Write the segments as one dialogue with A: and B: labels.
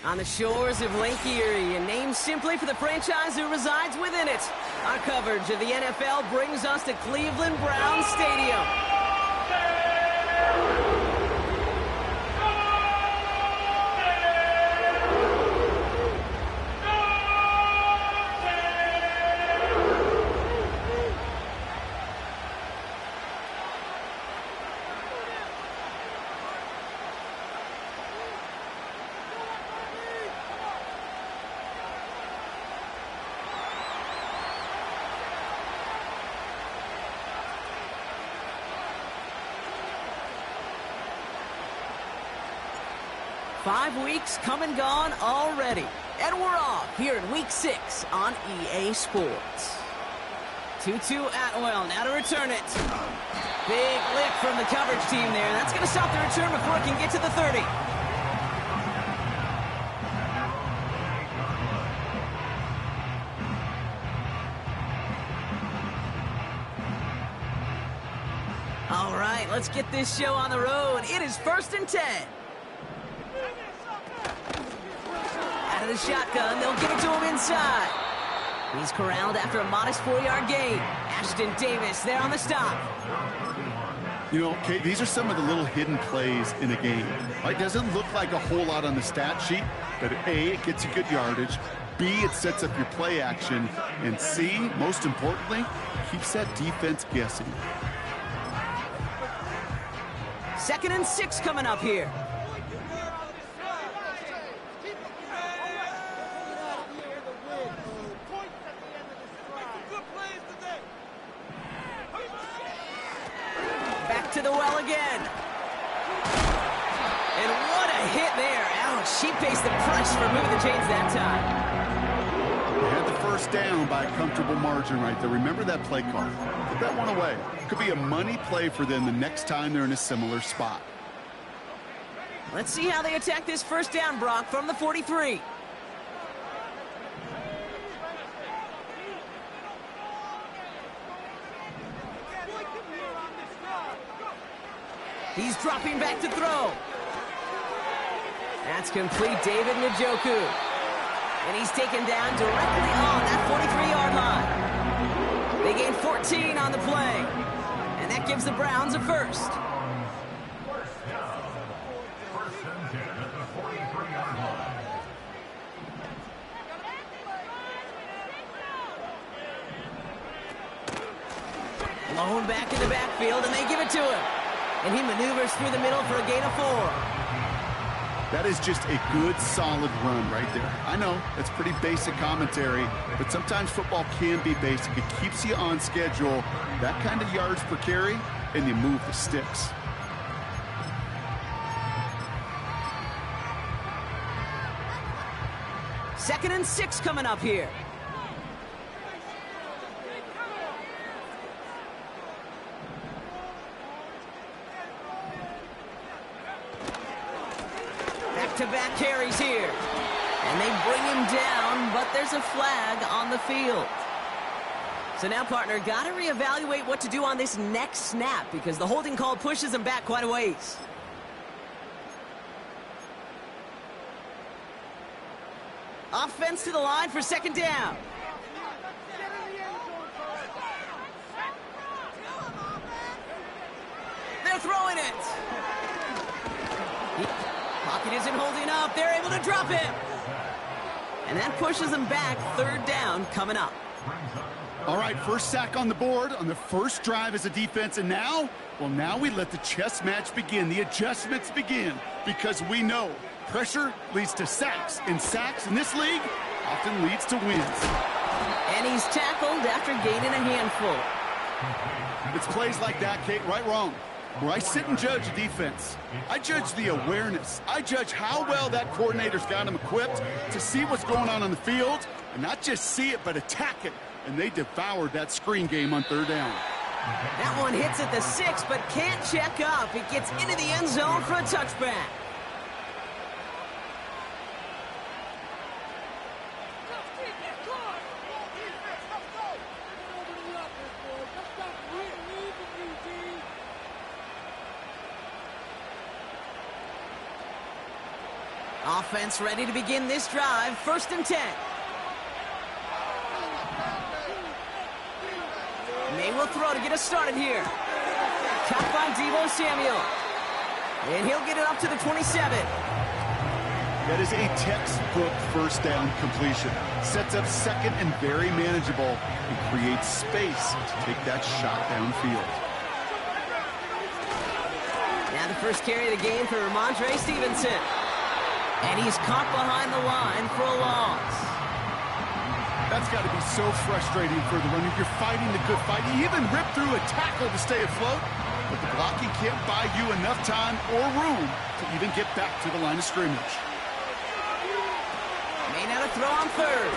A: On the shores of Lake Erie, and named simply for the franchise who resides within it. Our coverage of the NFL brings us to Cleveland Browns Stadium. Five weeks come and gone already. And we're off here in Week 6 on EA Sports. 2-2 Atwell, now to return it. Big lift from the coverage team there. That's going to stop the return before it can get to the 30. All right, let's get this show on the road. It is 1st and 10. Out of the shotgun, they'll give it to him inside. He's corralled after a modest 4-yard gain. Ashton Davis there on the stop.
B: You know, Kate, these are some of the little hidden plays in a game. Right? Doesn't look like a whole lot on the stat sheet, but A, it gets you good yardage. B, it sets up your play action. And C, most importantly, keeps that defense guessing.
A: 2nd and 6 coming up here. To the well again. And what a hit there. Ouch, she faced the press for moving the chains that time.
B: They had the first down by a comfortable margin right there. Remember that play call. Put that one away. Could be a money play for them the next time they're in a similar spot.
A: Let's see how they attack this first down, Brock, from the 43. He's dropping back to throw. That's complete, David Njoku. And he's taken down directly on that 43-yard line. They gain 14 on the play. And that gives the Browns a first. Blown back in the backfield, and they give it to him. And he maneuvers through the middle for a gain of 4.
B: That is just a good, solid run right there. I know, that's pretty basic commentary, but sometimes football can be basic. It keeps you on schedule, that kind of yards per carry, and you move the sticks.
A: Second and 6 coming up here. Back-to-back carries here. And they bring him down, but there's a flag on the field. So now, partner, got to reevaluate what to do on this next snap because the holding call pushes him back quite a ways. Offense to the line for second down. They're throwing it. Pocket isn't holding up. They're able to drop him. And that pushes them back. Third down coming up.
B: All right, first sack on the board on the first drive as a defense. And now, well, now we let the chess match begin. The adjustments begin because we know pressure leads to sacks. And sacks in this league often leads to wins.
A: And he's tackled after gaining a handful.
B: It's plays like that, Kate, right, wrong. Where I sit and judge a defense. I judge the awareness. I judge how well that coordinator's got him equipped to see what's going on the field and not just see it, but attack it. And they devoured that screen game on third down.
A: That one hits at the 6, but can't check up. It gets into the end zone for a touchback. Offense ready to begin this drive. 1st and 10. May will throw to get us started here. Caught by Deebo Samuel. And he'll get it up to the 27.
B: That is a textbook 1st down completion. Sets up 2nd and very manageable and creates space to take that shot downfield.
A: Now the first carry of the game for Ramondre Stevenson. And he's caught behind the line for a loss.
B: That's got to be so frustrating for the runner. You're fighting the good fight. You even rip through a tackle to stay afloat, but the blocking can't buy you enough time or room to even get back to the line of scrimmage.
A: May now to throw on 3rd.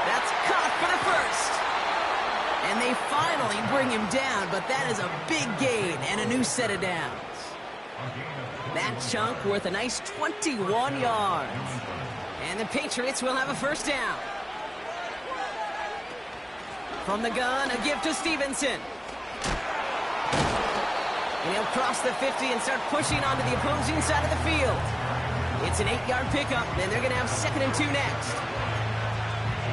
A: That's caught for the 1st. And they finally bring him down, but that is a big gain and a new set of downs. That chunk worth a nice 21 yards. And the Patriots will have a 1st down. From the gun, a give to Stevenson. And he'll cross the 50 and start pushing onto the opposing side of the field. It's an 8-yard pickup, and they're going to have 2nd and 2 next.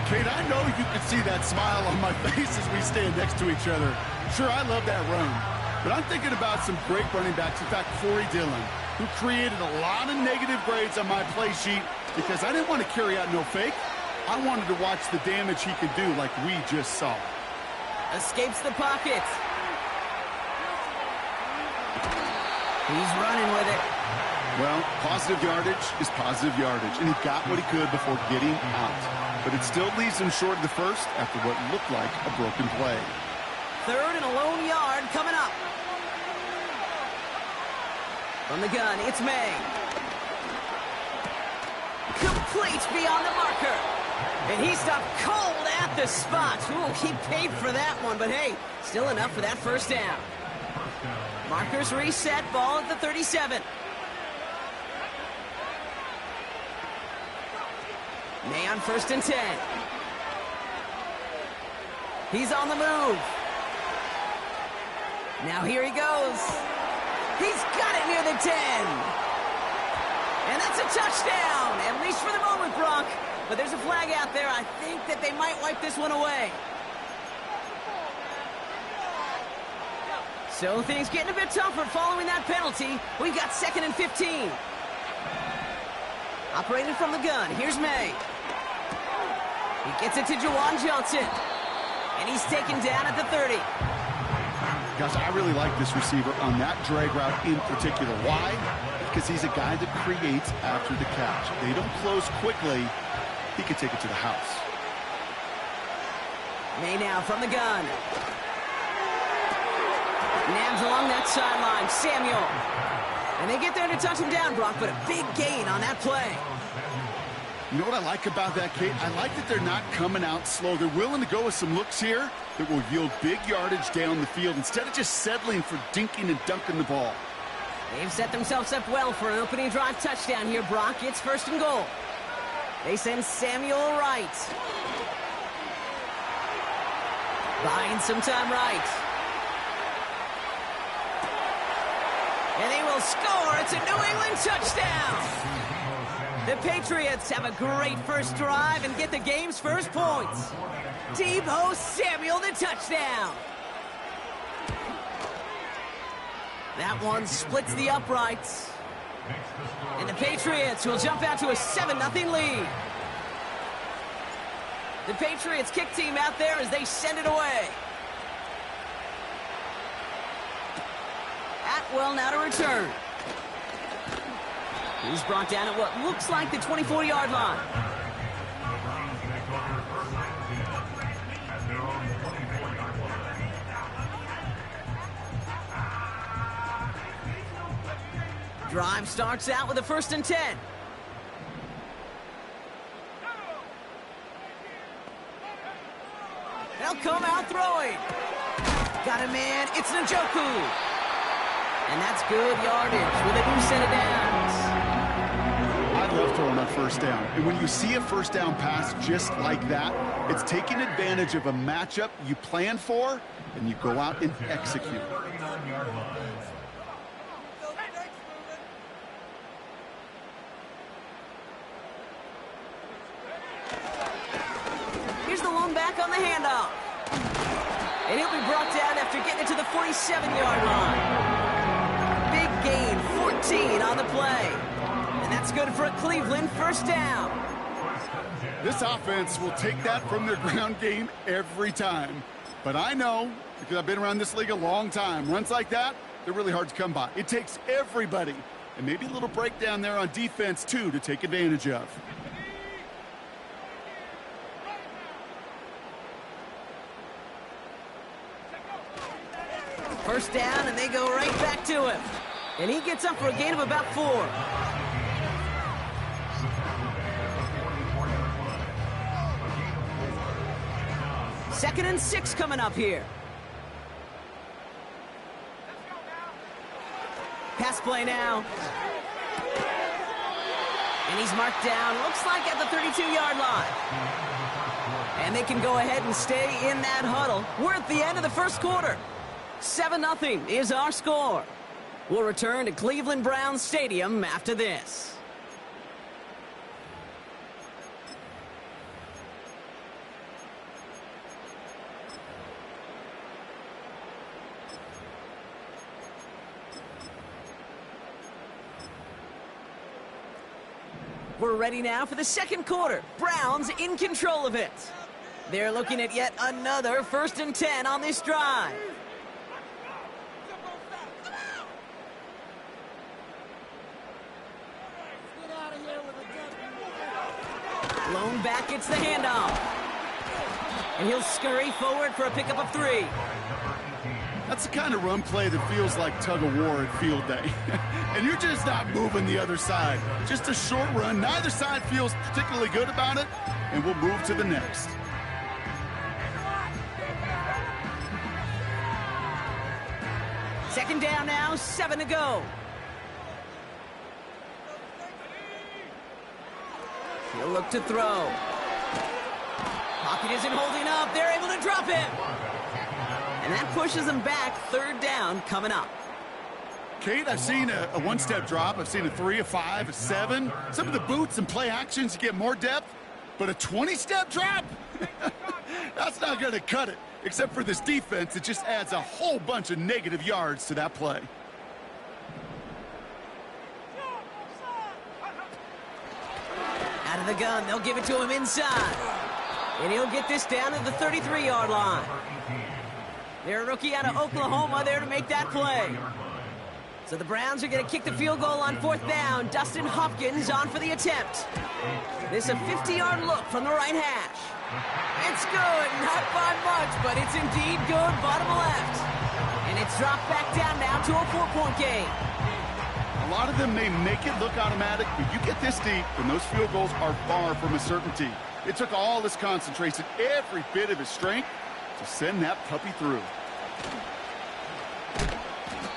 B: Kate, I know you can see that smile on my face as we stand next to each other. Sure, I love that run. But I'm thinking about some great running backs. In fact, Corey Dillon, who created a lot of negative grades on my play sheet because I didn't want to carry out no fake. I wanted to watch the damage he could do like we just saw.
A: Escapes the pocket. He's running with it.
B: Well, positive yardage is positive yardage, and he got what he could before getting out. But it still leaves him short of the 1st after what looked like a broken play.
A: 3rd and a lone yard coming up. From the gun, it's May. Complete beyond the marker. And he stopped cold at the spot. Ooh, he paid for that one, but hey, still enough for that 1st down. Markers reset, ball at the 37. May on 1st and 10. He's on the move. Now here he goes. He's got it near the 10. And that's a touchdown, at least for the moment, Brock. But there's a flag out there. I think that they might wipe this one away. So things getting a bit tougher following that penalty. We've got 2nd and 15. Operated from the gun. Here's May. He gets it to Juwan Johnson. And he's taken down at the 30.
B: Gosh, I really like this receiver on that drag route in particular. Why? Because he's a guy that creates after the catch. They don't close quickly. He can take it to the house.
A: May now from the gun. Nabs along that sideline. Samuel. And they get there to touch him down, Brock, but a big gain on that play.
B: You know what I like about that, Kate? I like that they're not coming out slow. They're willing to go with some looks here that will yield big yardage down the field instead of just settling for dinking and dunking the ball.
A: They've set themselves up well for an opening drive touchdown here, Brock. It's 1st and goal. They send Samuel right. Buying some time right. And they will score. It's a New England touchdown. The Patriots have a great first drive and get the game's first points. Deebo Samuel, the touchdown. That one splits the uprights. And the Patriots will jump out to a 7-0 lead. The Patriots kick team out there as they send it away. Atwell now to return. He's brought down at what looks like the 24-yard line. Drive starts out with a 1st and 10. They'll come out throwing. Got a man. It's Njoku. And that's good yardage with a new set of downs.
B: I love throwing on 1st down. And when you see a 1st down pass just like that, it's taking advantage of a matchup you plan for, and you go out and execute.
A: back on the handoff. And he'll be brought down after getting it to the 47-yard line. Big gain, 14 on the play. And that's good for a Cleveland first down.
B: This offense will take that from their ground game every time. But I know, because I've been around this league a long time, runs like that, they're really hard to come by. It takes everybody, and maybe a little breakdown there on defense, too, to take advantage of.
A: First down, and they go right back to him. And he gets up for a gain of about 4. Second and 6 coming up here. Pass play now. And he's marked down, looks like at the 32-yard line. And they can go ahead and stay in that huddle. We're at the end of the first quarter. 7-0 is our score. We'll return to Cleveland Browns Stadium after this. We're ready now for the second quarter. Browns in control of it. They're looking at yet another 1st and 10 on this drive. Blown back, it's the handoff. And he'll scurry forward for a pickup of 3.
B: That's the kind of run play that feels like tug-of-war at field day. And you're just not moving the other side. Just a short run. Neither side feels particularly good about it, and we'll move to the next.
A: Second down now, 7 to go. He'll look to throw. Pocket isn't holding up. They're able to drop him. And that pushes them back. 3rd down coming up.
B: Kate, I've seen a one-step drop. I've seen a 3, a 5, a 7. Some of the boots and play actions get more depth. But a 20-step drop? That's not going to cut it. Except for this defense, it just adds a whole bunch of negative yards to that play.
A: Out of the gun, they'll give it to him inside. And he'll get this down to the 33-yard line. They're a rookie out of Oklahoma there to make that play. So the Browns are going to kick the field goal on 4th down. Dustin Hopkins on for the attempt. This is a 50-yard look from the right hash. It's good, not by much, but it's indeed good, bottom left. And it's dropped back down now to a 4-point game.
B: A lot of them may make it look automatic, but you get this deep, and those field goals are far from a certainty. It took all his concentration, every bit of his strength, to send that puppy through.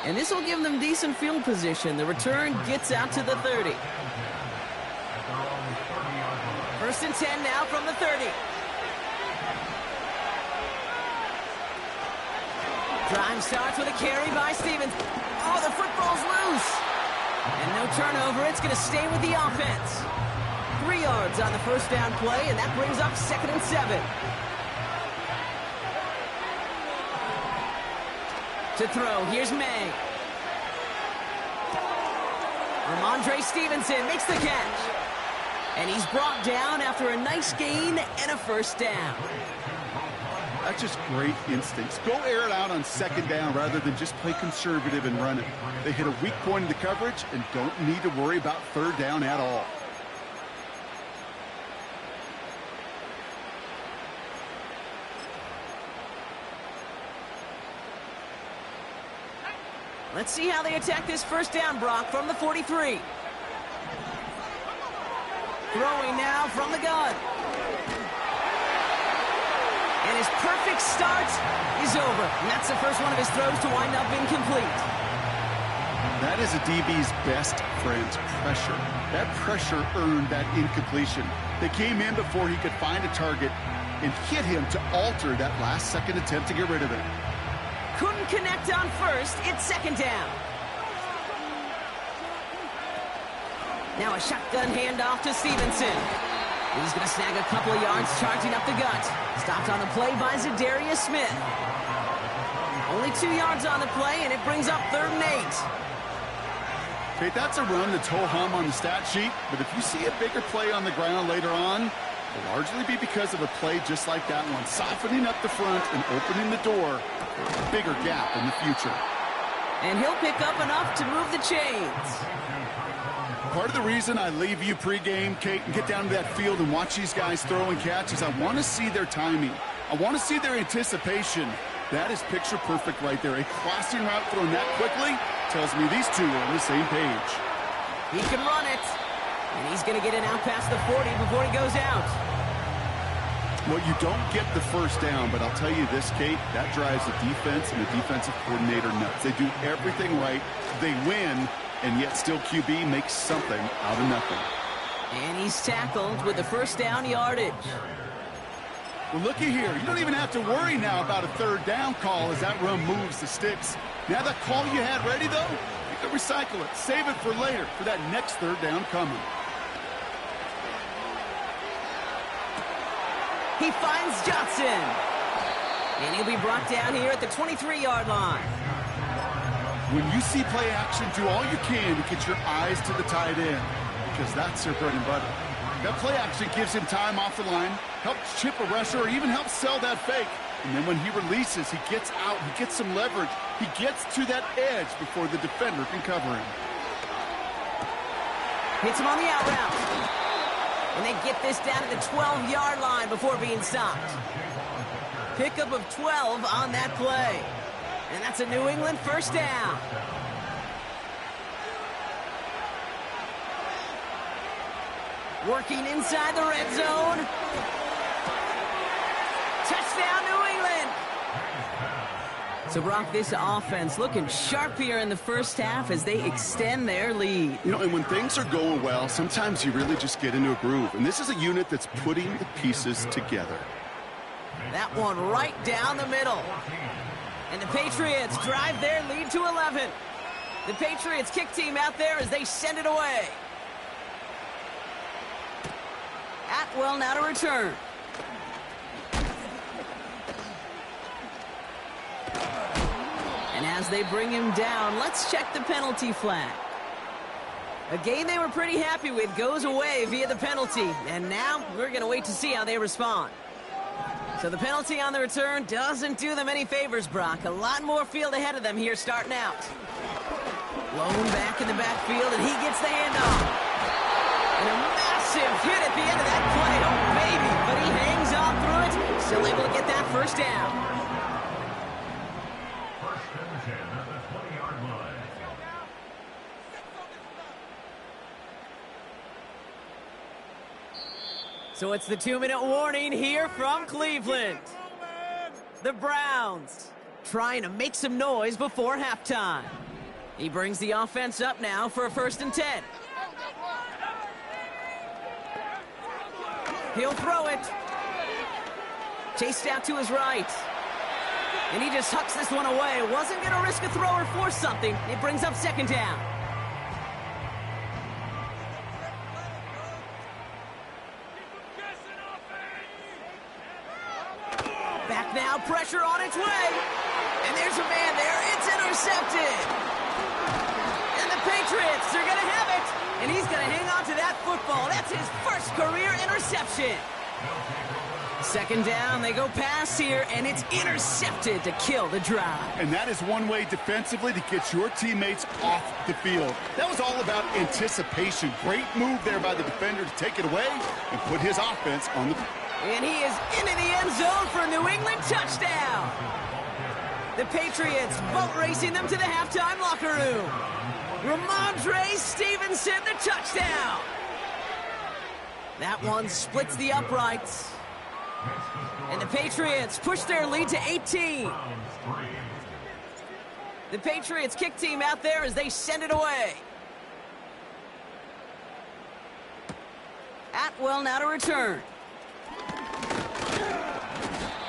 A: And this will give them decent field position. The return gets out to the 30. 1st and 10 now from the 30. Drive starts with a carry by Stevens. Oh, the football's loose. And no turnover. It's going to stay with the offense. 3 yards on the 1st down play, and that brings up 2nd and 7. To throw, here's May. Ramondre Stevenson makes the catch. And he's brought down after a nice gain and a 1st down.
B: That's just great instincts. Go air it out on 2nd down rather than just play conservative and run it. They hit a weak point in the coverage and don't need to worry about 3rd down at all.
A: Let's see how they attack this 1st down, Brock, from the 43. Throwing now from the gun. And his perfect start is over. And that's the first one of his throws to wind up incomplete.
B: That is a DB's best friend, pressure. That pressure earned that incompletion. They came in before he could find a target and hit him to alter that last-second attempt to get rid of it.
A: Couldn't connect on 1st. It's 2nd down. Now a shotgun handoff to Stevenson. He's going to snag a couple of yards charging up the gut. Stopped on the play by Zadarius Smith. Only 2 yards on the play, and it brings up 3rd and 8.
B: Okay, that's a run that's ho-hum on the stat sheet, but if you see a bigger play on the ground later on, it'll largely be because of a play just like that one, softening up the front and opening the door for a bigger gap in the future.
A: And he'll pick up enough to move the chains.
B: Part of the reason I leave you pregame, Kate, and get down to that field and watch these guys throw and catch is I want to see their timing. I want to see their anticipation. That is picture perfect right there. A crossing route thrown that quickly tells me these two are on the same page.
A: He can run it. And he's going to get it out past the 40 before he goes out.
B: Well, you don't get the first down, but I'll tell you this, Kate, that drives the defense and the defensive coordinator nuts. They do everything right. They win, and yet still QB makes something out of nothing.
A: And he's tackled with the first down yardage.
B: Well, looky here. You don't even have to worry now about a 3rd down call as that run moves the sticks. Now that call you had ready, though, you can recycle it. Save it for later for that next 3rd down coming.
A: He finds Johnson. And he'll be brought down here at the 23-yard line.
B: When you see play action, do all you can to get your eyes to the tight end, because that's their bread and butter. That play action gives him time off the line, helps chip a rusher, or even helps sell that fake. And then when he releases, he gets out, he gets some leverage. He gets to that edge before the defender can cover him.
A: Hits him on the out route. And they get this down to the 12-yard line before being stopped. Pickup of 12 on that play. And that's a New England first down. Working inside the red zone. Touchdown, New England. So, Brock, this offense looking sharp here in the first half as they extend their lead.
B: You know, and when things are going well, sometimes you really just get into a groove. And this is a unit that's putting the pieces together.
A: That one right down the middle. And the Patriots drive their lead to 11. The Patriots kick team out there as they send it away. Atwell now to return. And as they bring him down, let's check the penalty flag. A game they were pretty happy with goes away via the penalty. And now we're going to wait to see how they respond. So the penalty on the return doesn't do them any favors, Brock. A lot more field ahead of them here starting out. Lone back in the backfield, and he gets the handoff. And a massive hit at the end of that play. Oh, baby. But he hangs on through it. Still able to get that first down. So it's the 2-minute warning here from Cleveland. The Browns trying to make some noise before halftime. He brings the offense up now for a 1st and 10. He'll throw it. Chased out to his right. And he just hucks this one away. Wasn't going to risk a throw or force something. It brings up 2nd down. Back now, pressure on its way. And there's a man there. It's intercepted. And the Patriots are going to have it. And he's going to hang on to that football. That's his first career interception. 2nd down, they go pass here, and it's intercepted to kill the drive. And that is one way defensively to get your teammates off the field. That was all about anticipation. Great move there by the defender to take it away and put his offense on the... And he is into the end zone for a New England touchdown. The Patriots boat racing them to the halftime locker room. Ramondre Stevenson, the touchdown. That one splits the uprights. And the Patriots push their lead to 18. The Patriots kick team out there as they send it away. Atwell now to return.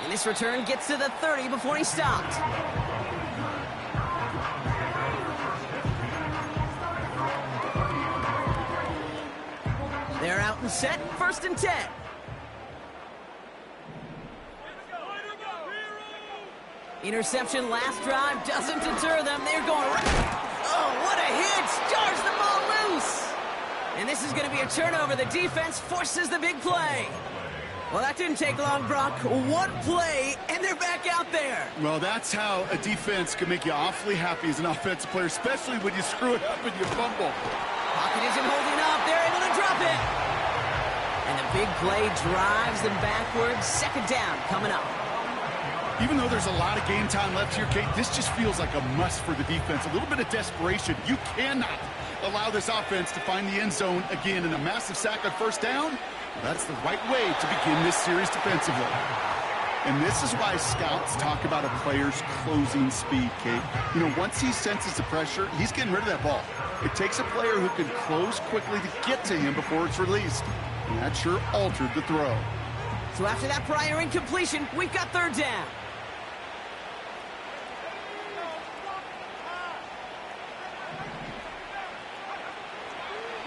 A: And this return gets to the 30 before he's stopped. They're out and set, 1st and 10. Interception last drive doesn't deter them. They're going right. Oh, what a hit! Jars the ball loose. And this is going to be a turnover. The defense forces the big play. Well, that didn't take long, Brock. One play, and they're back out there.
B: Well, that's how a defense can make you awfully happy as an offensive player, especially when you screw it up and you fumble.
A: Pocket isn't holding up. They're able to drop it. And the big play drives them backwards. 2nd down coming up.
B: Even though there's a lot of game time left here, Kate, this just feels like a must for the defense. A little bit of desperation. You cannot allow this offense to find the end zone again, in a massive sack on 1st down. That's the right way to begin this series defensively. And this is why scouts talk about a player's closing speed, Kate. You know, once he senses the pressure, he's getting rid of that ball. It takes a player who can close quickly to get to him before it's released. And that sure altered the throw.
A: So after that prior incompletion, we've got 3rd down.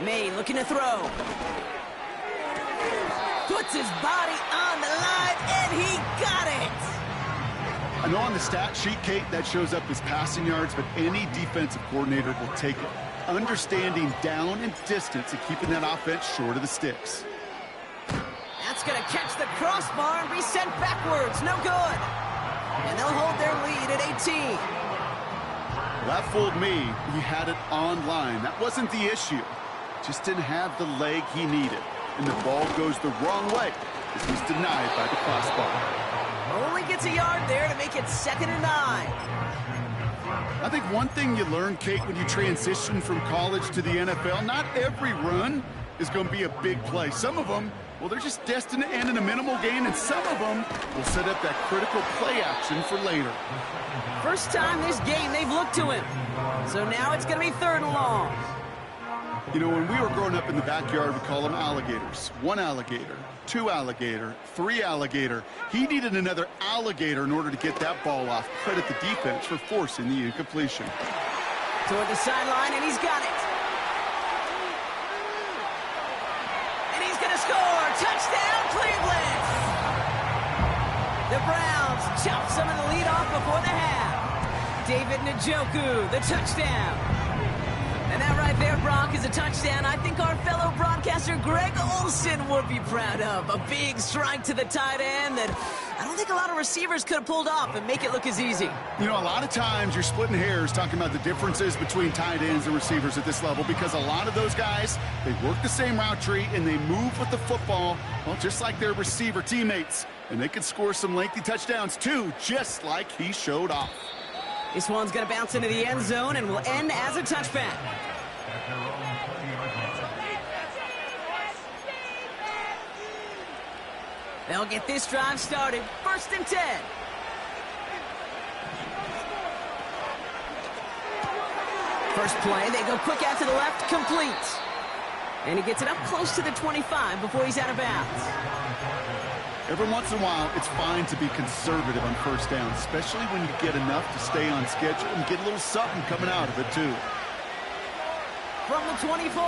A: May looking to throw. Puts his body on the line, and he got it!
B: I know on the stat sheet, Kate, that shows up as passing yards, but any defensive coordinator will take it. Understanding down and distance and keeping that offense short of the sticks.
A: That's going to catch the crossbar and be sent backwards. No good. And they'll hold their lead at 18.
B: That fooled me. He had it on line. That wasn't the issue. Just didn't have the leg he needed. And the ball goes the wrong way as he's denied by the crossbar.
A: Only gets a yard there to make it 2nd and 9.
B: I think one thing you learn, Kate, when you transition from college to the NFL, not every run is going to be a big play. Some of them, well, they're just destined to end in a minimal gain, and some of them will set up that critical play action for later.
A: First time this game they've looked to him. So now it's going to be 3rd and long.
B: You know, when we were growing up in the backyard, we call them alligators. 1 alligator, 2 alligator, 3 alligator. He needed another alligator in order to get that ball off. Credit the defense for forcing the incompletion.
A: Toward the sideline, and he's got it. And he's going to score. Touchdown, Cleveland. The Browns chop some of the lead off before the half. David Njoku, the touchdown. And that right there, Brock, is a touchdown I think our fellow broadcaster Greg Olsen would be proud of. A big strike to the tight end that I don't think a lot of receivers could have pulled off and make it look as easy.
B: You know, a lot of times you're splitting hairs talking about the differences between tight ends and receivers at this level, because a lot of those guys, they work the same route tree and they move with the football, well, just like their receiver teammates. And they can score some lengthy touchdowns too, just like he showed off.
A: This one's going to bounce into the end zone and will end as a touchback. They'll get this drive started. 1st and 10. First play, they go quick out to the left, complete. And he gets it up close to the 25 before he's out of bounds.
B: Every once in a while, it's fine to be conservative on 1st down, especially when you get enough to stay on schedule and get a little something coming out of it, too.
A: From the 24.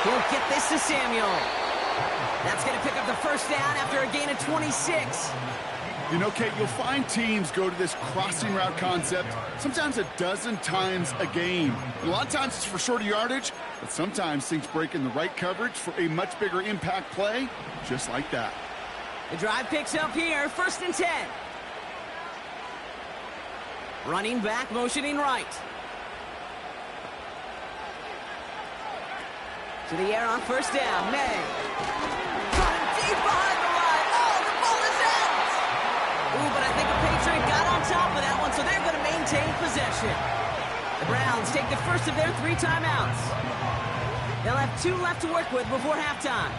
A: He'll get this to Samuel. That's going to pick up the 1st down after a gain of 26.
B: You know, Kate, you'll find teams go to this crossing route concept sometimes a dozen times a game. And a lot of times it's for shorter yardage, but sometimes things break in the right coverage for a much bigger impact play, just like that.
A: The drive picks up here, 1st and 10. Running back, motioning right. To the air on 1st down, May. Running deep behind the line. Oh, the ball is out! Ooh, but I think the Patriots got on top of that one, so they're going to maintain possession. The Browns take the first of their 3 timeouts. They'll have 2 left to work with before halftime.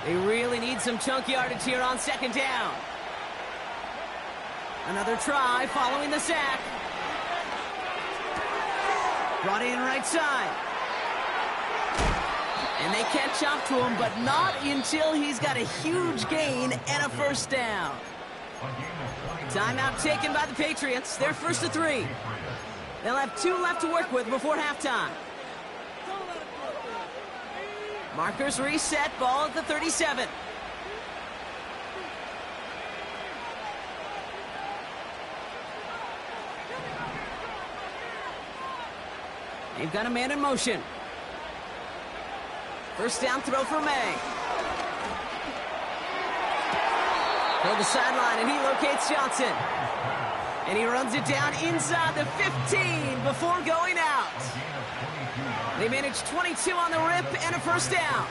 A: They really need some chunk yardage here on 2nd down. Another try following the sack. Brought in right side. And they catch up to him, but not until he's got a huge gain and a 1st down. Timeout taken by the Patriots. They're 1st to 3. They'll have 2 left to work with before halftime. Markers reset, ball at the 37. They've got a man in motion. First down throw for May. Toward the sideline, and he locates Johnson. And he runs it down inside the 15 before going out. They managed 22 on the rip and a first down.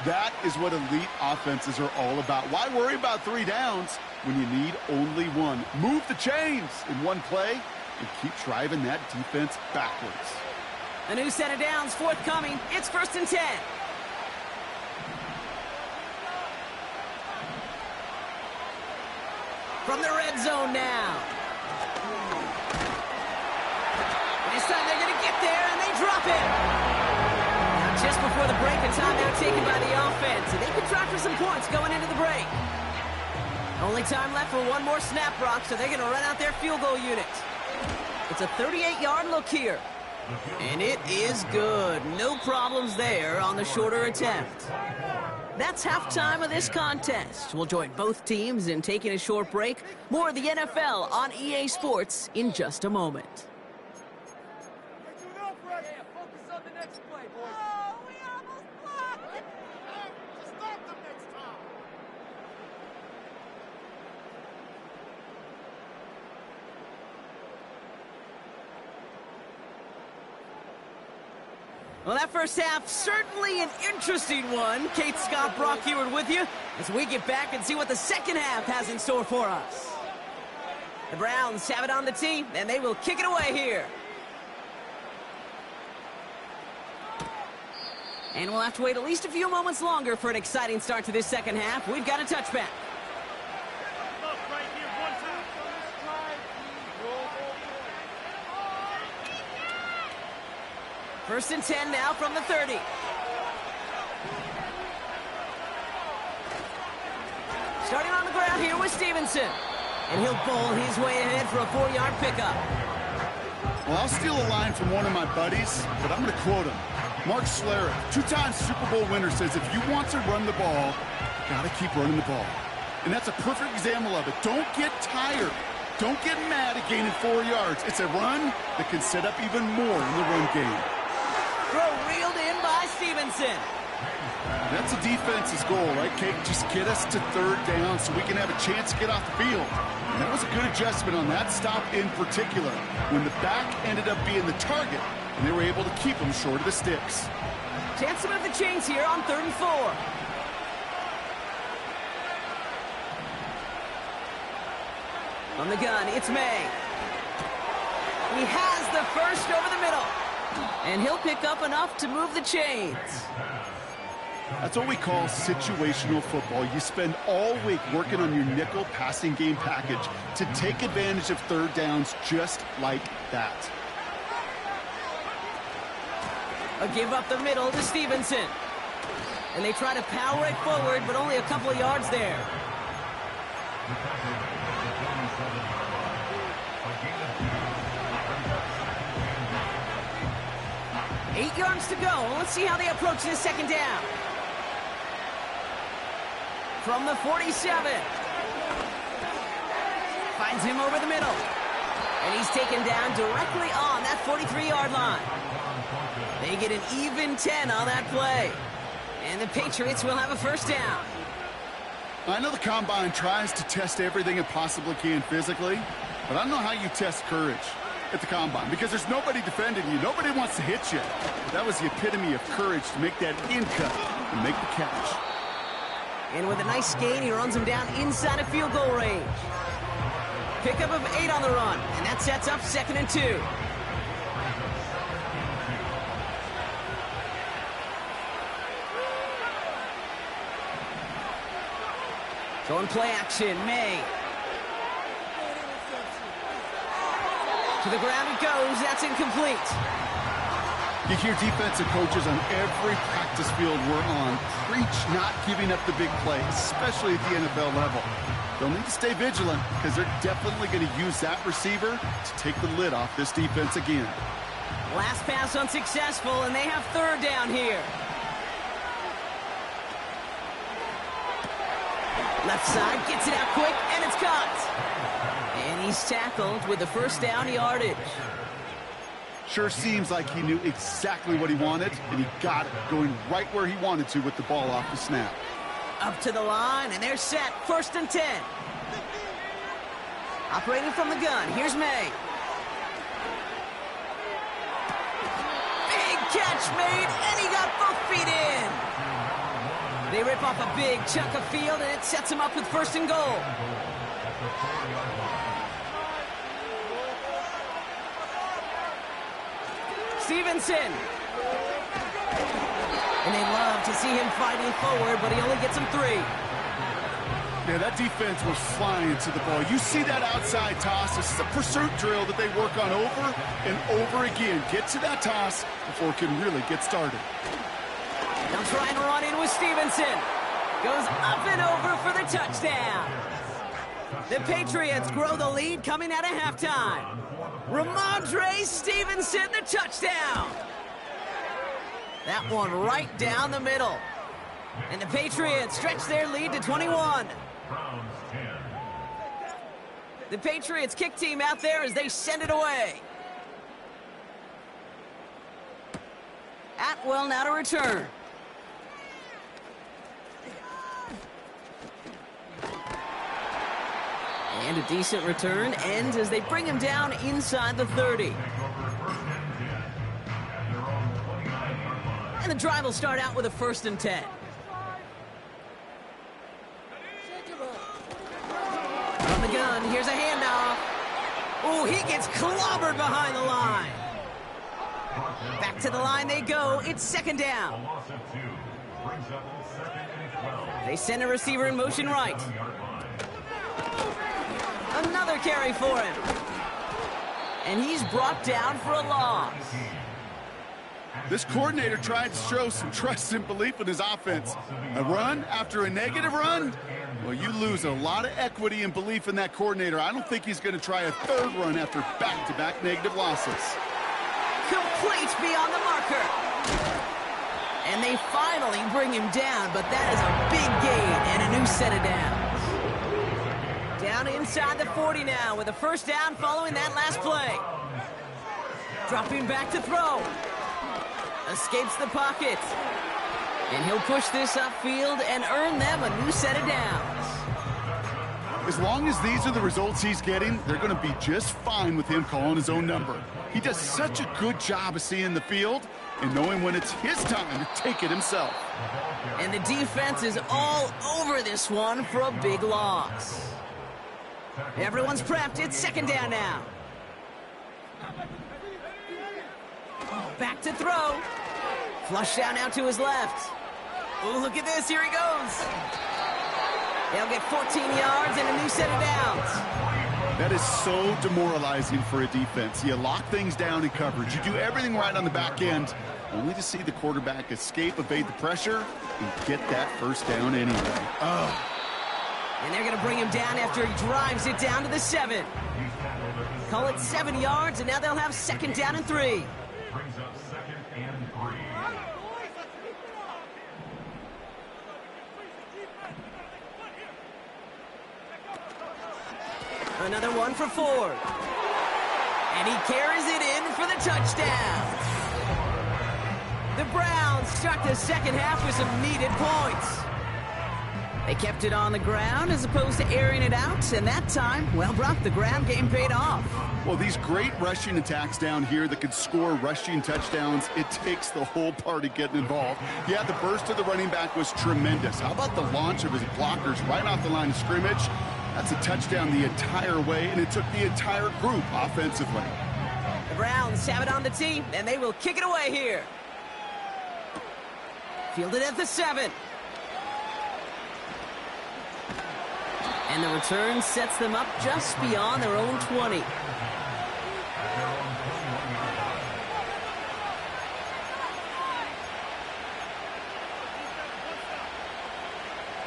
B: That is what elite offenses are all about. Why worry about 3 downs when you need only one? Move the chains in one play and keep driving that defense backwards.
A: A new set of downs forthcoming. It's 1st and 10. From the red zone now. This time they're going to get there, and they drop it. Now, just before the break, a timeout taken by the offense. And they could try for some points going into the break. Only time left for one more snap, Brock, so they're going to run out their field goal unit. It's a 38-yard look here. And it is good. No problems there on the shorter attempt. That's halftime of this contest. We'll join both teams in taking a short break. More of the NFL on EA Sports in just a moment. Well, that first half, certainly an interesting one. Kate, Scott, Brock Heward with you as we get back and see what the second half has in store for us. The Browns have it on the tee, and they will kick it away here. And we'll have to wait at least a few moments longer for an exciting start to this second half. We've got a touchback. First and 10 now from the 30. Starting on the ground here with Stevenson. And he'll bowl his way ahead for a 4-yard pickup.
B: Well, I'll steal a line from one of my buddies, but I'm going to quote him. Mark Schlereth, 2-time Super Bowl winner, says if you want to run the ball, you got to keep running the ball. And that's a perfect example of it. Don't get tired. Don't get mad at gaining 4 yards. It's a run that can set up even more in the run game.
A: Throw reeled in by Stevenson.
B: That's a defense's goal, right, Kate? Just get us to 3rd down so we can have a chance to get off the field. And that was a good adjustment on that stop in particular, when the back ended up being the target, and they were able to keep him short of the sticks.
A: Chance to move the chains here on 3rd and 4. From the gun, it's May. He has the first over the middle. And he'll pick up enough to move the chains.
B: That's what we call situational football. You spend all week working on your nickel passing game package to take advantage of 3rd downs just like that.
A: A give up the middle to Stevenson. And they try to power it forward, but only a couple of yards there. Eight yards to go. Let's see how they approach this second down. From the 47. Finds him over the middle. And he's taken down directly on that 43-yard line. They get an even 10 on that play. And the Patriots will have a first down.
B: I know the Combine tries to test everything it possibly can physically, but I don't know how you test courage at the Combine, because there's nobody defending you. Nobody wants to hit you. That was the epitome of courage to make that in cut and make the catch.
A: And with a nice gain, he runs him down inside of field goal range. Pickup of 8 on the run, and that sets up 2nd and 2. Showing play action, May. To the ground it goes. That's incomplete.
B: You hear defensive coaches on every practice field we're on preach not giving up the big play, especially at the NFL level. They'll need to stay vigilant because they're definitely going to use that receiver to take the lid off this defense again.
A: Last pass unsuccessful, and they have third down here. Left side, gets it out quick, and it's caught. And he's tackled with the first down yardage.
B: Sure seems like he knew exactly what he wanted, and he got it, going right where he wanted to with the ball off the snap.
A: Up to the line, and they're set. 1st and 10. Operating from the gun, here's May. Big catch made, and he got both feet in. They rip off a big chunk of field, and it sets him up with 1st and goal. Stevenson. And they love to see him fighting forward, but he only gets him 3.
B: Yeah, that defense was flying to the ball. You see that outside toss. This is a pursuit drill that they work on over and over again. Get to that toss before it can really get started.
A: They'll try and run in with Stevenson. Goes up and over for the touchdown. The Patriots grow the lead coming out of halftime. Ramondre Stevenson, the touchdown. That one right down the middle. And the Patriots stretch their lead to 21. The Patriots kick team out there as they send it away. Atwell now to return. And a decent return ends as they bring him down inside the 30. And the drive will start out with a 1st and 10. From the gun, here's a handoff. Oh, he gets clobbered behind the line. Back to the line they go. It's 2nd down. They send a receiver in motion right. Another carry for him. And he's brought down for a loss.
B: This coordinator tried to show some trust and belief in his offense. A run after a negative run? Well, you lose a lot of equity and belief in that coordinator. I don't think he's going to try a 3rd run after back-to-back negative losses.
A: Complete beyond the marker. And they finally bring him down, but that is a big gain and a new set of downs. Down inside the 40 now with a 1st down following that last play. Dropping back to throw. Escapes the pocket. And he'll push this upfield and earn them a new set of downs.
B: As long as these are the results he's getting, they're going to be just fine with him calling his own number. He does such a good job of seeing the field and knowing when it's his time to take it himself.
A: And the defense is all over this one for a big loss. Everyone's prepped. It's 2nd down now. Back to throw. Flush down out to his left. Oh, look at this. Here he goes. They'll get 14 yards and a new set of downs.
B: That is so demoralizing for a defense. You lock things down in coverage. You do everything right on the back end, only to see the quarterback escape, evade the pressure, and get that 1st down anyway. Oh.
A: And they're going to bring him down after he drives it down to the 7. Call it 7 yards, and now they'll have 2nd down and 3.
C: Brings up 2nd and 3.
A: Another one for Ford. And he carries it in for the touchdown. The Browns start the 2nd half with some needed points. They kept it on the ground as opposed to airing it out, and that time, well, Brock, the ground game paid off.
B: Well, these great rushing attacks down here that can score rushing touchdowns, it takes the whole party getting involved. Yeah, the burst of the running back was tremendous. How about the launch of his blockers right off the line of scrimmage? That's a touchdown the entire way, and it took the entire group offensively.
A: The Browns have it on the tee, and they will kick it away here. Fielded at the 7. And the return sets them up just beyond their own 20.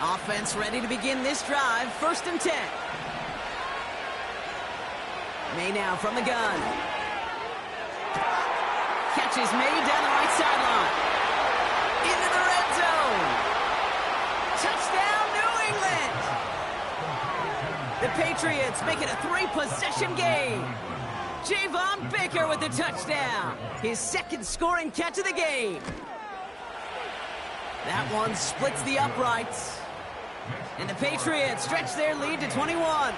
A: Offense ready to begin this drive. 1st and 10. May now from the gun. Catch is made down the right sideline. Into the red zone. Touchdown, New England! The Patriots make it a 3-possession game. Javon Baker with the touchdown. His second scoring catch of the game. That one splits the uprights. And the Patriots stretch their lead to 21.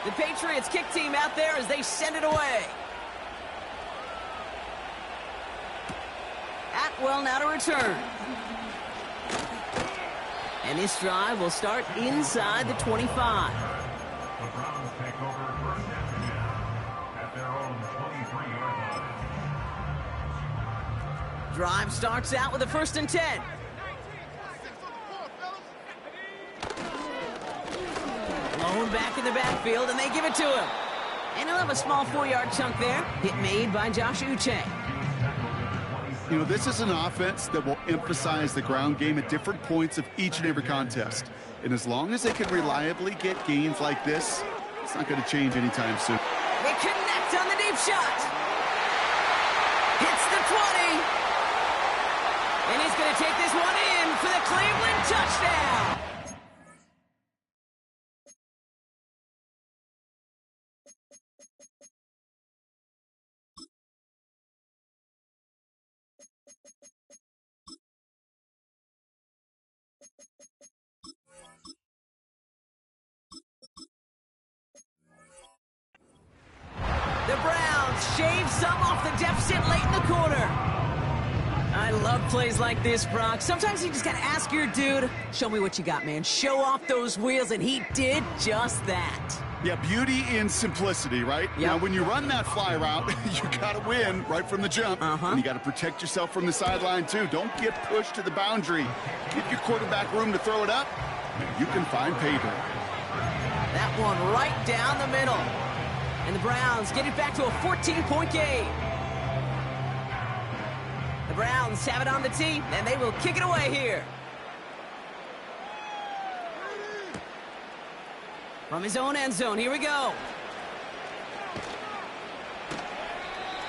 A: The Patriots kick team out there as they send it away. Atwell now to return. And this drive will start inside the 25.
C: The Browns take over first and 10 at their own 23-yard line.
A: Drive starts out with a 1st and 10. Blown back in the backfield, and they give it to him. And he'll have a small 4-yard chunk there. Hit made by Josh Uche.
B: You know, this is an offense that will emphasize the ground game at different points of each and every contest. And as long as they can reliably get gains like this, it's not going to change anytime soon.
A: They connect on the deep shot. Hits the 20. And he's going to take this one in for the Cleveland touchdown. The Browns shave some off the deficit late in the quarter. I love plays like this, Brock. Sometimes you just got to ask your dude, show me what you got, man. Show off those wheels, and he did just that.
B: Yeah, beauty in simplicity, right?
A: Yep.
B: Now, when you run that fly route, you got to win right from the jump. And you got to protect yourself from the sideline, too. Don't get pushed to the boundary. Give your quarterback room to throw it up, and you can find paydirt.
A: That one right down the middle. And the Browns get it back to a 14-point game. The Browns have it on the tee, and they will kick it away here. From his own end zone, here we go.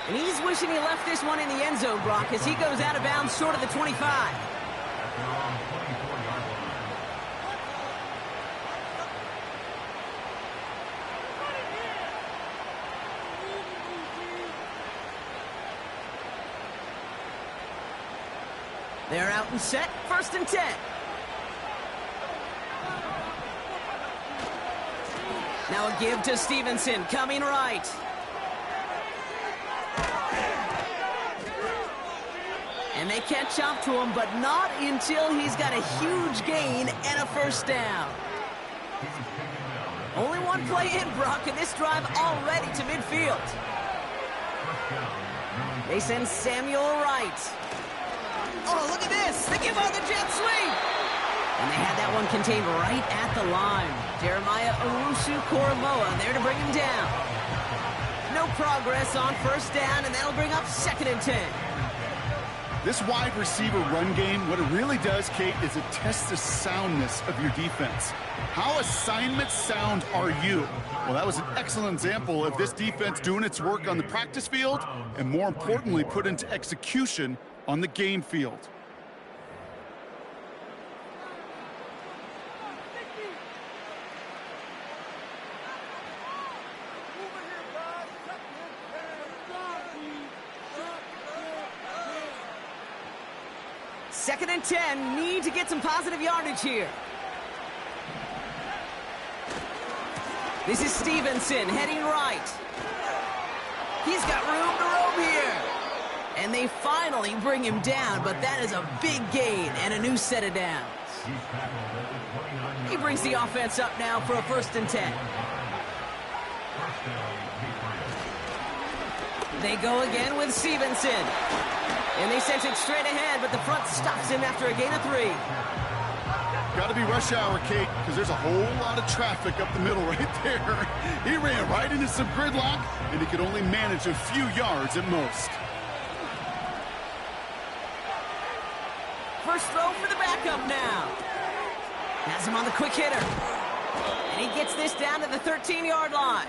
A: And he's wishing he left this one in the end zone, Brock, as he goes out of bounds short of the 25.
C: At their own 24-yard line.
A: They're out and set, 1st and 10. Now a give to Stevenson, coming right. And they catch up to him, but not until he's got a huge gain and a 1st down. Only one play in, Brock, and this drive already to midfield. They send Samuel right. Oh, look at this. They give on the jet sweep. And they had that one contained right at the line. Jeremiah Owusu-Koramoah there to bring him down. No progress on 1st down, and that'll bring up 2nd and 10.
B: This wide receiver run game, what it really does, Kate, is it tests the soundness of your defense. How assignment sound are you? Well, that was an excellent example of this defense doing its work on the practice field and, more importantly, put into execution on the game field.
A: Second and 10, need to get some positive yardage here. This is Stevenson heading right. He's got room to roam here. And they finally bring him down, but that is a big gain and a new set of downs. He brings the offense up now for a 1st and 10. They go again with Stevenson. And they sent it straight ahead, but the front stops him after a gain of 3.
B: Got to be rush hour, Kate, because there's a whole lot of traffic up the middle right there. He ran right into some gridlock, and he could only manage a few yards at most.
A: First throw for the backup now. Has him on the quick hitter. And he gets this down to the 13-yard line.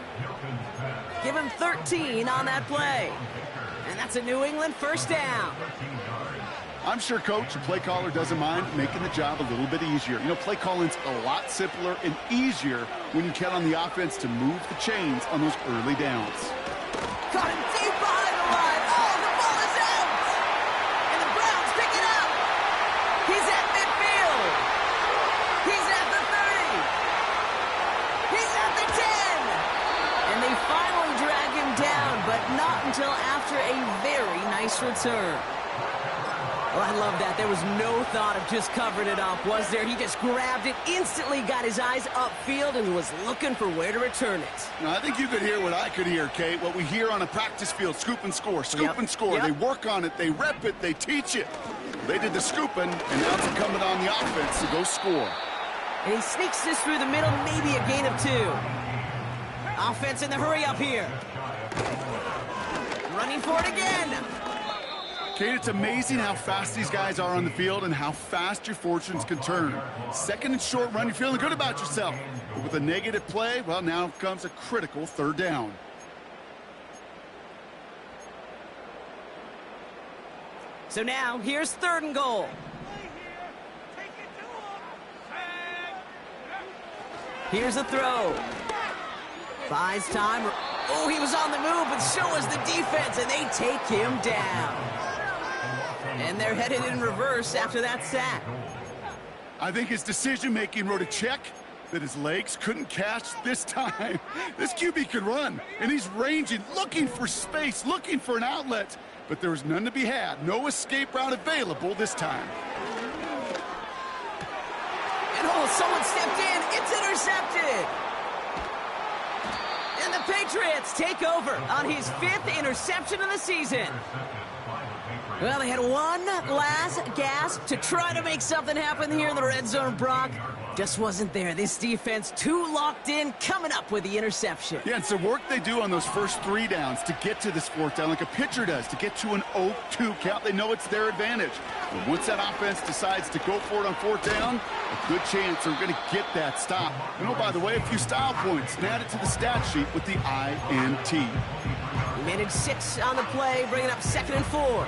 A: Give him 13 on that play. And that's a New England first down.
B: I'm sure Coach, the play caller, doesn't mind making the job a little bit easier. You know, play calling's a lot simpler and easier when you count on the offense to move the chains on those early downs.
A: Caught him deep behind the line. Oh, the ball is out. And the Browns pick it up. He's at midfield. He's at the 30. He's at the 10. And they finally drag him down, but not until after a very nice return. Well, I love that. There was no thought of just covering it up, was there? He just grabbed it, instantly got his eyes upfield, and was looking for where to return it.
B: Now, I think you could hear what I could hear, Kate. What we hear on a practice field, scoop and score, scoop and score. They work on it, they rep it, they teach it. They did the scooping, and now it's incumbent on the offense to go score.
A: And he sneaks this through the middle, maybe a gain of 2. Offense in the hurry up here. Running for it again.
B: Kate, it's amazing how fast these guys are on the field and how fast your fortunes can turn. Second and short run, you're feeling good about yourself. But with a negative play, well, now comes a critical third down.
A: So now, here's 3rd and goal. Here's a throw. Buys time. Oh, he was on the move, but so was the defense, and they take him down. And they're headed in reverse after that sack.
B: I think his decision-making wrote a check that his legs couldn't catch this time. This QB could run, and he's ranging, looking for space, looking for an outlet. But there was none to be had. No escape route available this time.
A: And oh, someone stepped in. It's intercepted. And the Patriots take over on his 5th interception of the season. Well, they had one last gasp to try to make something happen here in the red zone, Brock. Just wasn't there. This defense too locked in, coming up with the interception.
B: Yeah, it's the work they do on those first 3 downs to get to this 4th down, like a pitcher does, to get to an 0-2 count. They know it's their advantage. But once that offense decides to go for it on 4th down, a good chance they're going to get that stop. And oh, by the way, a few style points. And add it to the stat sheet with the INT.
A: We managed 6 on the play, bringing up 2nd and 4.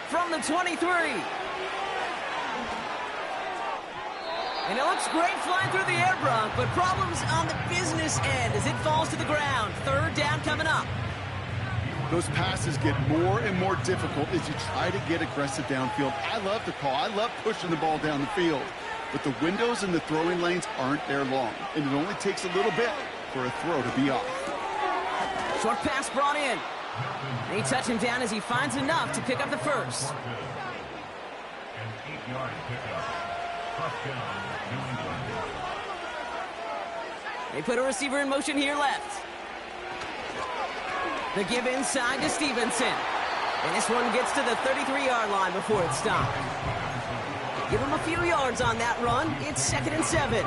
A: From the 23. And it looks great flying through the air, Brock, but problems on the business end as it falls to the ground. 3rd down coming up.
B: Those passes get more and more difficult as you try to get aggressive downfield. I love the call. I love pushing the ball down the field. But the windows in the throwing lanes aren't there long, and it only takes a little bit for a throw to be off.
A: Short pass brought in. And he touches him down as he finds enough to pick up the first.
C: An 8-yard pickup. First down, New England.
A: They put a receiver in motion here left. The give inside to Stevenson. And this one gets to the 33-yard line before it's stopped. Give him a few yards on that run. It's 2nd and 7.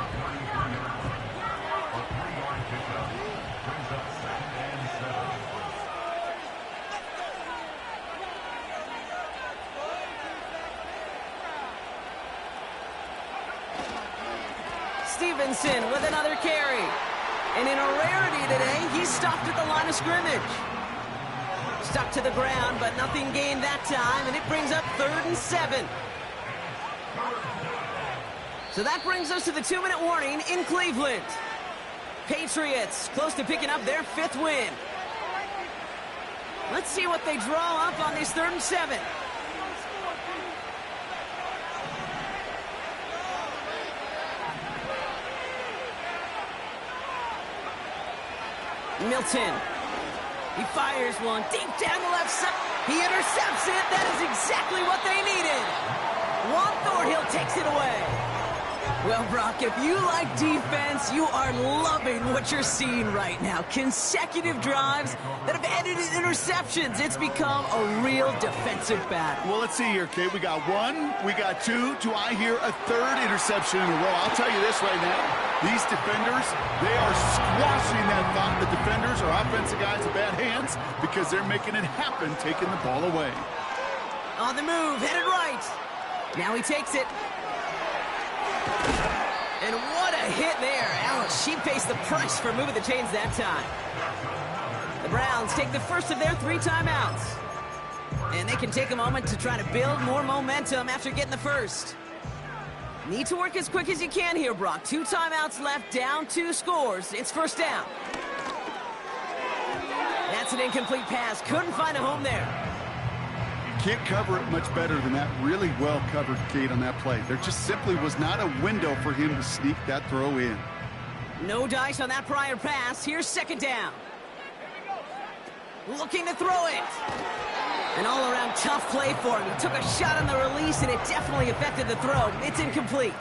A: Stevenson with another carry. And in a rarity today, he stopped at the line of scrimmage. Stuck to the ground, but nothing gained that time, and it brings up 3rd and 7. So that brings us to the 2-minute warning in Cleveland. Patriots close to picking up their 5th win. Let's see what they draw up on this 3rd and 7. Milton. He fires one deep down the left side. He intercepts it. That is exactly what they needed. Juan Thornhill takes it away. Well, Brock, if you like defense, you are loving what you're seeing right now. Consecutive drives that have ended in interceptions. It's become a real defensive battle.
B: Well, let's see here, Kate. We got 1, we got 2. Do I hear a 3rd interception in a row? I'll tell you this right now. These defenders, they are squashing that thought. The defenders are offensive guys with bad hands because they're making it happen, taking the ball away.
A: On the move, headed right. Now he takes it. And what a hit there. Ouch, she faced the price for moving the chains that time. The Browns take the first of their 3 timeouts. And they can take a moment to try to build more momentum after getting the first. Need to work as quick as you can here, Brock. 2 timeouts left, down 2 scores. It's first down. That's an incomplete pass. Couldn't find a home there.
B: Can't cover it much better than that. Really well covered, Kate, on that play. There just simply was not a window for him to sneak that throw in.
A: No dice on that prior pass. Here's second down. Looking to throw it. An all-around tough play for him. He took a shot on the release, and it definitely affected the throw. It's incomplete.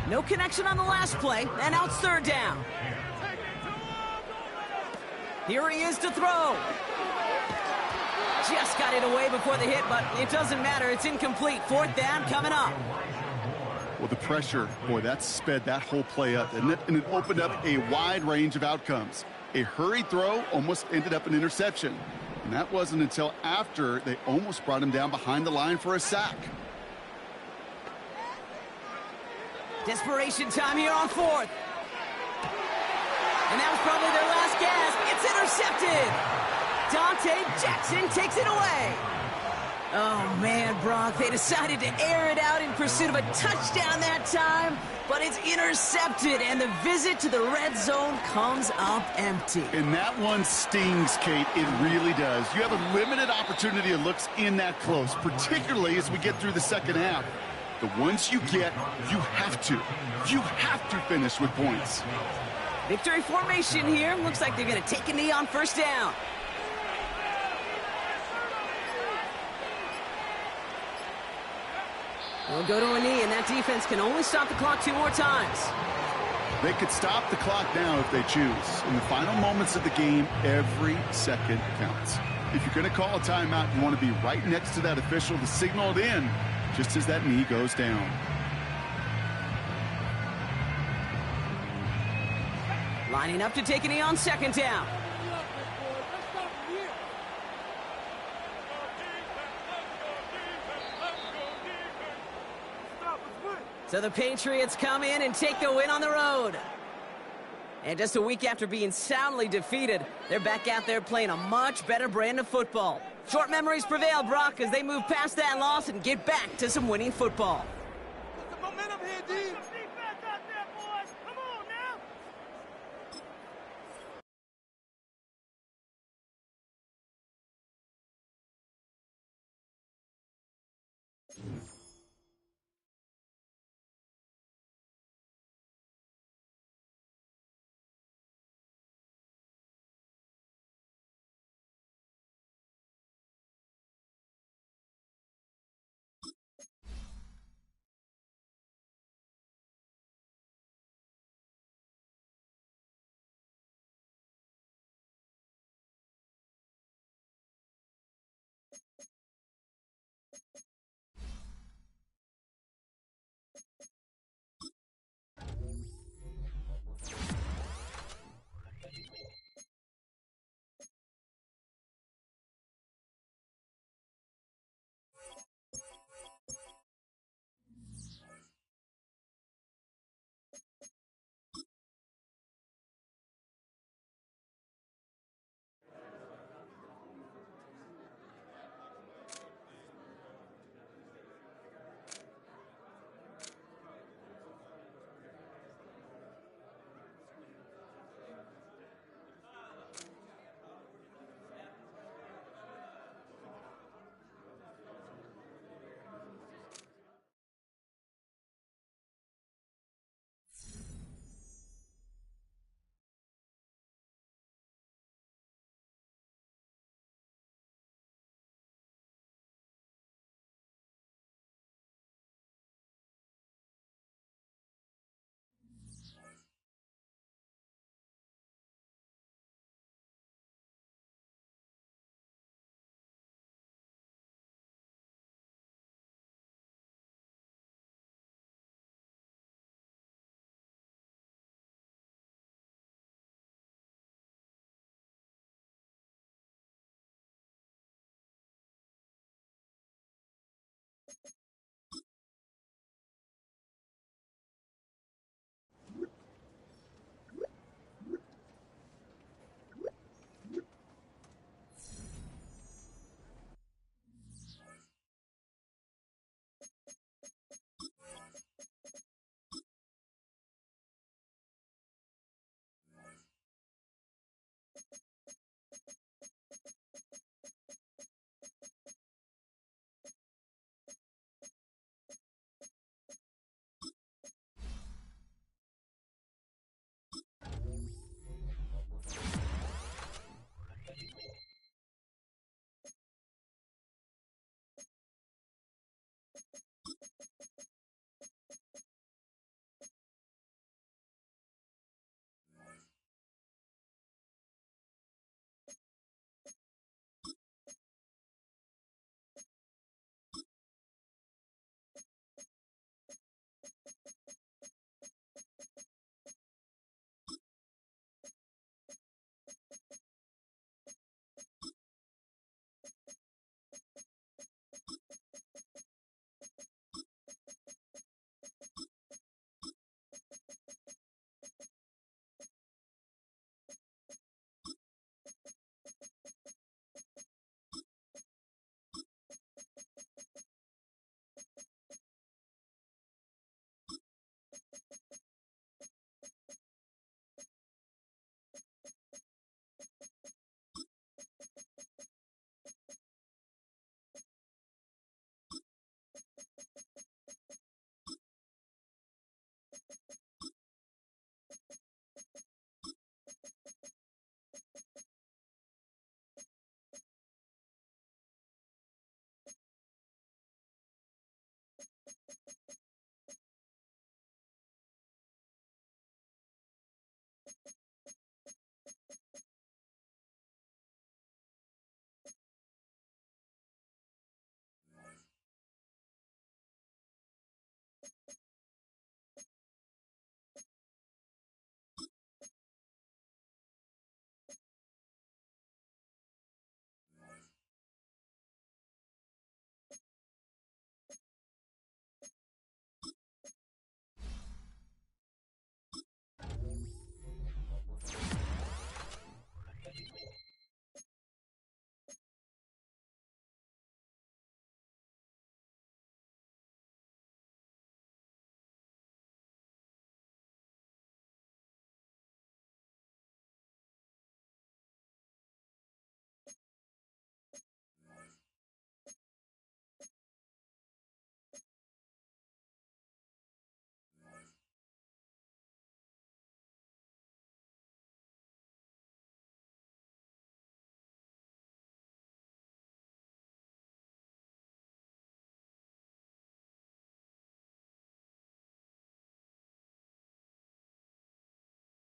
A: No connection on the last play, and now it's third down. Here he is to throw. Just got it away before the hit, but it doesn't matter. It's incomplete. Fourth down coming up.
B: Well, the pressure, boy, that sped that whole play up, and it opened up a wide range of outcomes. A hurried throw almost ended up an interception. And that wasn't until after they almost brought him down behind the line for a sack.
A: Desperation time here on fourth. And that was probably their last gasp. It's intercepted. Dante Jackson takes it away. Oh, man, Brock, they decided to air it out in pursuit of a touchdown that time, but it's intercepted, and the visit to the red zone comes up empty.
B: And that one stings, Kate. It really does. You have a limited opportunity of looks in that close, particularly as we get through the second half. The ones you get, you have to finish with points.
A: Victory formation here. Looks like they're going to take a knee on first down. We'll go to a knee, and that defense can only stop the clock 2 more times.
B: They could stop the clock now if they choose. In the final moments of the game, every second counts. If you're going to call a timeout, you want to be right next to that official to signal it in just as that knee goes down.
A: Lining up to take a knee on second down. So the Patriots come in and take the win on the road. And just a week after being soundly defeated, they're back out there playing a much better brand of football. Short memories prevail, Brock, as they move past that loss and get back to some winning football.